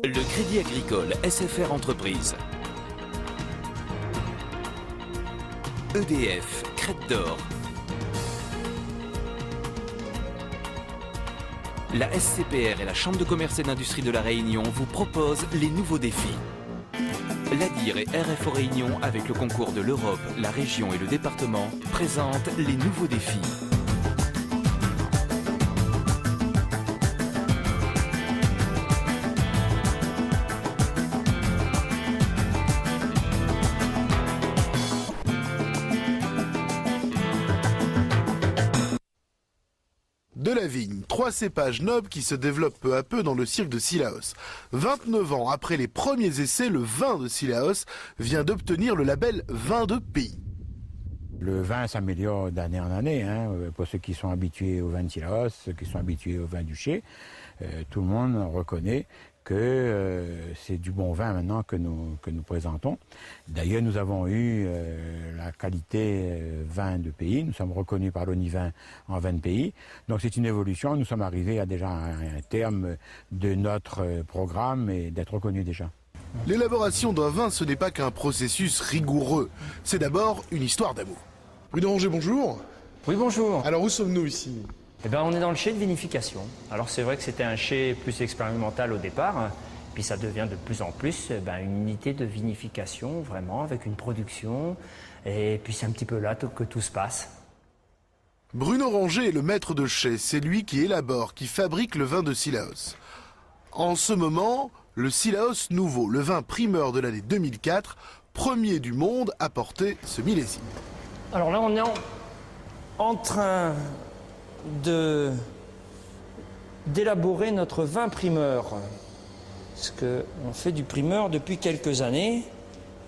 Le Crédit Agricole SFR Entreprise. EDF, Crête d'Or. La SCPR et la Chambre de commerce et d'industrie de La Réunion vous proposent les nouveaux défis. L'ADIR et RFO Réunion, avec le concours de l'Europe, la région et le département, présentent les nouveaux défis. De la vigne, 3 cépages nobles qui se développent peu à peu dans le cirque de Cilaos. 29 ans après les premiers essais, le vin de Cilaos vient d'obtenir le label vin de pays. Le vin s'améliore d'année en année, pour ceux qui sont habitués au vin de Cilaos, ceux qui sont habitués au vin du Chai. Tout le monde reconnaît que c'est du bon vin maintenant que nous présentons. D'ailleurs, nous avons eu la qualité vin de pays. Nous sommes reconnus par l'ONIVIN en vin de pays. Donc c'est une évolution. Nous sommes arrivés à déjà un terme de notre programme et d'être reconnus déjà. L'élaboration d'un vin, ce n'est pas qu'un processus rigoureux. C'est d'abord une histoire d'amour. Bruno Ranger, bonjour. Oui, bonjour. Alors où sommes-nous ici? Eh ben, on est dans le chai de vinification. Alors c'est vrai que c'était un chai plus expérimental au départ, puis ça devient de plus en plus une unité de vinification, vraiment, avec une production, et puis c'est un petit peu là que tout se passe. Bruno Ranger est le maître de chai, c'est lui qui élabore, qui fabrique le vin de Cilaos. En ce moment, le Cilaos Nouveau, le vin primeur de l'année 2004, premier du monde à porter ce millésime. Alors là, on est en train d'élaborer notre vin primeur. Parce qu'on fait du primeur depuis quelques années,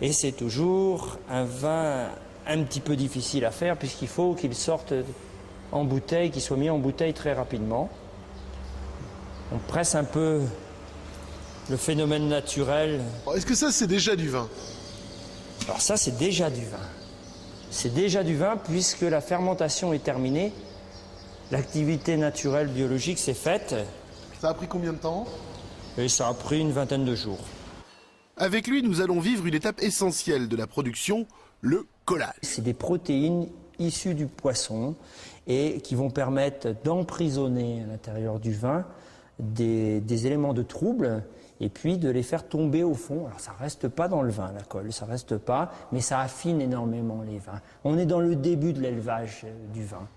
et c'est toujours un vin un petit peu difficile à faire, puisqu'il faut qu'il sorte en bouteille, qu'il soit mis en bouteille très rapidement. On presse un peu le phénomène naturel. Est-ce que ça, c'est déjà du vin? Alors ça, c'est déjà du vin. C'est déjà du vin puisque la fermentation est terminée. L'activité naturelle biologique s'est faite. Ça a pris combien de temps? Et ça a pris une vingtaine de jours. Avec lui, nous allons vivre une étape essentielle de la production, le collage. C'est des protéines issues du poisson et qui vont permettre d'emprisonner à l'intérieur du vin des éléments de trouble et puis de les faire tomber au fond. Alors ça ne reste pas dans le vin, la colle, ça ne reste pas, mais ça affine énormément les vins. On est dans le début de l'élevage du vin.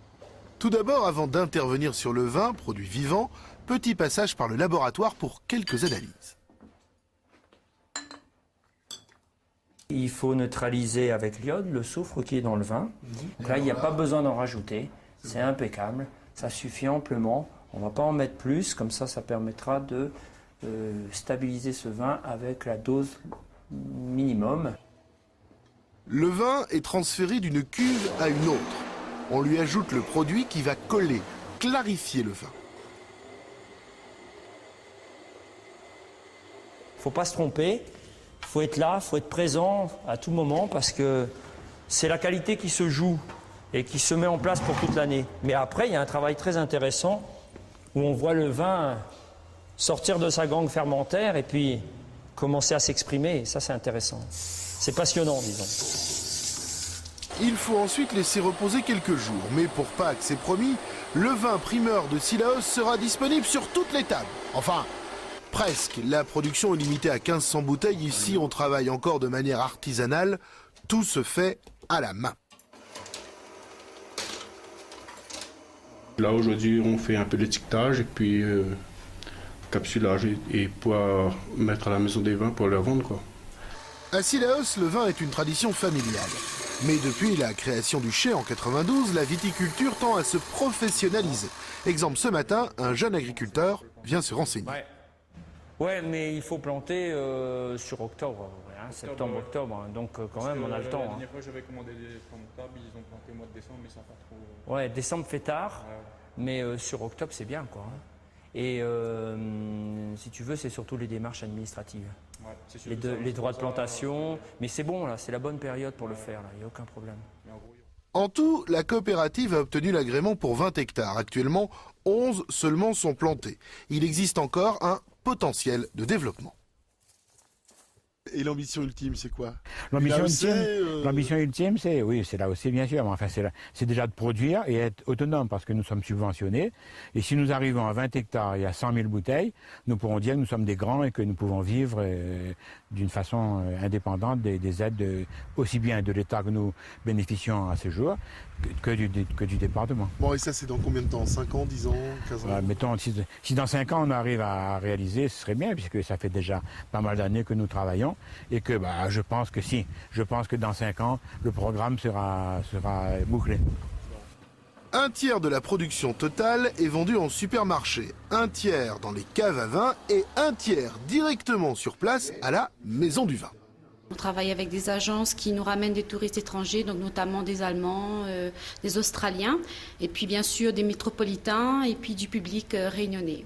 Tout d'abord, avant d'intervenir sur le vin, produit vivant, petit passage par le laboratoire pour quelques analyses. Il faut neutraliser avec l'iode le soufre qui est dans le vin. Donc là, il n'y a pas besoin d'en rajouter, c'est impeccable, ça suffit amplement. On ne va pas en mettre plus, comme ça permettra de stabiliser ce vin avec la dose minimum. Le vin est transféré d'une cuve à une autre. On lui ajoute le produit qui va coller, clarifier le vin. Il ne faut pas se tromper, il faut être là, il faut être présent à tout moment parce que c'est la qualité qui se joue et qui se met en place pour toute l'année. Mais après, il y a un travail très intéressant où on voit le vin sortir de sa gangue fermentaire et puis commencer à s'exprimer. Et ça, c'est intéressant. C'est passionnant, disons. Il faut ensuite laisser reposer quelques jours. Mais pour Pâques, c'est promis, le vin primeur de Cilaos sera disponible sur toutes les tables. Enfin, presque. La production est limitée à 1500 bouteilles. Ici, on travaille encore de manière artisanale. Tout se fait à la main. Là, aujourd'hui, on fait un peu d'étiquetage et puis capsulage et pouvoir mettre à la maison des vins pour les vendre, quoi. À Cilaos, le vin est une tradition familiale. Mais depuis la création du chai en 92, la viticulture tend à se professionnaliser. Exemple, ce matin, un jeune agriculteur vient se renseigner. Ouais, mais il faut planter sur octobre, septembre-octobre. Donc quand même, on a le temps. La dernière fois, j'avais commandé des plantables, ils ont planté au mois de décembre, mais ça pas trop... Ouais, décembre fait tard, mais sur octobre, c'est bien, quoi. Et si tu veux, c'est surtout les démarches administratives. Ouais, les droits de plantation, mais c'est bon, là, c'est la bonne période pour le faire, il n'y a aucun problème. En tout, la coopérative a obtenu l'agrément pour 20 hectares. Actuellement, 11 seulement sont plantés. Il existe encore un potentiel de développement. Et l'ambition ultime, c'est quoi? L'ambition Là où ultime, c'est, l'ambition ultime, c'est oui, c'est là aussi bien sûr, mais enfin c'est déjà de produire et être autonome parce que nous sommes subventionnés. Et si nous arrivons à 20 hectares et à 100 000 bouteilles, nous pourrons dire que nous sommes des grands et que nous pouvons vivre d'une façon indépendante des aides aussi bien de l'État que nous bénéficions à ce jour que du département. Bon, et ça, c'est dans combien de temps? 5 ans, 10 ans, 15 ans? Mettons, si dans 5 ans on arrive à réaliser, ce serait bien, puisque ça fait déjà pas mal d'années que nous travaillons, et que je pense que dans 5 ans, le programme sera bouclé. Un tiers de la production totale est vendue en supermarché, un tiers dans les caves à vin et un tiers directement sur place à la Maison du Vin. On travaille avec des agences qui nous ramènent des touristes étrangers, donc notamment des Allemands, des Australiens, et puis bien sûr des métropolitains et puis du public réunionnais.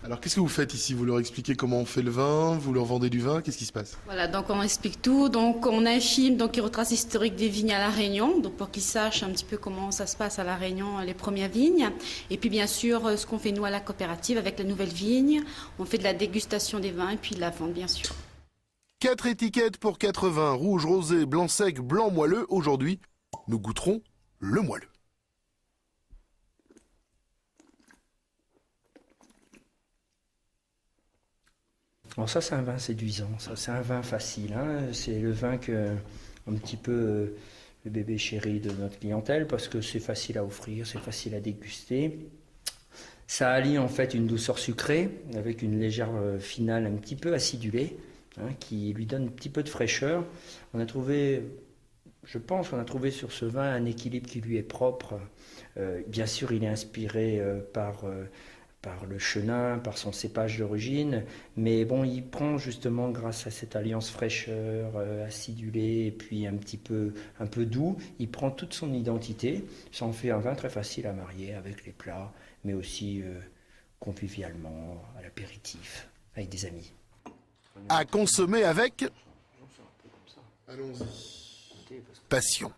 Alors, qu'est-ce que vous faites ici? Vous leur expliquez comment on fait le vin? Vous leur vendez du vin? Qu'est-ce qui se passe? Voilà, donc on explique tout. Donc on a un film qui retrace l'historique des vignes à La Réunion, donc pour qu'ils sachent un petit peu comment ça se passe à La Réunion, les premières vignes. Et puis bien sûr, ce qu'on fait nous à la coopérative avec la nouvelle vigne. On fait de la dégustation des vins et puis de la vente, bien sûr. 4 étiquettes pour 4 vins, rouge, rosé, blanc sec, blanc moelleux. Aujourd'hui, nous goûterons le moelleux. Alors ça, c'est un vin séduisant, ça, c'est un vin facile, hein. C'est le vin que, un petit peu, le bébé chéri de notre clientèle, parce que c'est facile à offrir, c'est facile à déguster. Ça allie en fait une douceur sucrée, avec une légère finale un petit peu acidulée, hein, qui lui donne un petit peu de fraîcheur. On a trouvé, je pense qu'on a trouvé sur ce vin un équilibre qui lui est propre. Bien sûr, il est inspiré par le chenin, par son cépage d'origine, mais bon, il prend justement, grâce à cette alliance fraîcheur, acidulée, et puis un peu doux, il prend toute son identité. Ça en fait un vin très facile à marier avec les plats, mais aussi convivialement, à l'apéritif, avec des amis. À consommer avec Allons-y. passion.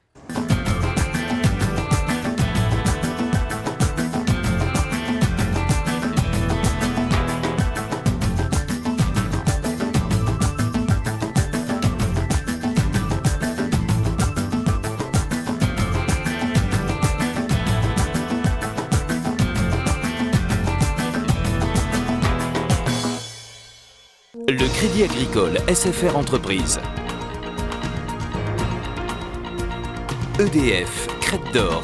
Le Crédit Agricole SFR Entreprise. EDF, Crête d'Or.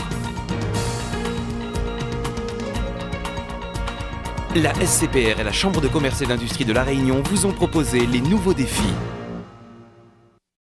La SCPR et la Chambre de commerce et d'industrie de La Réunion vous ont proposé les nouveaux défis.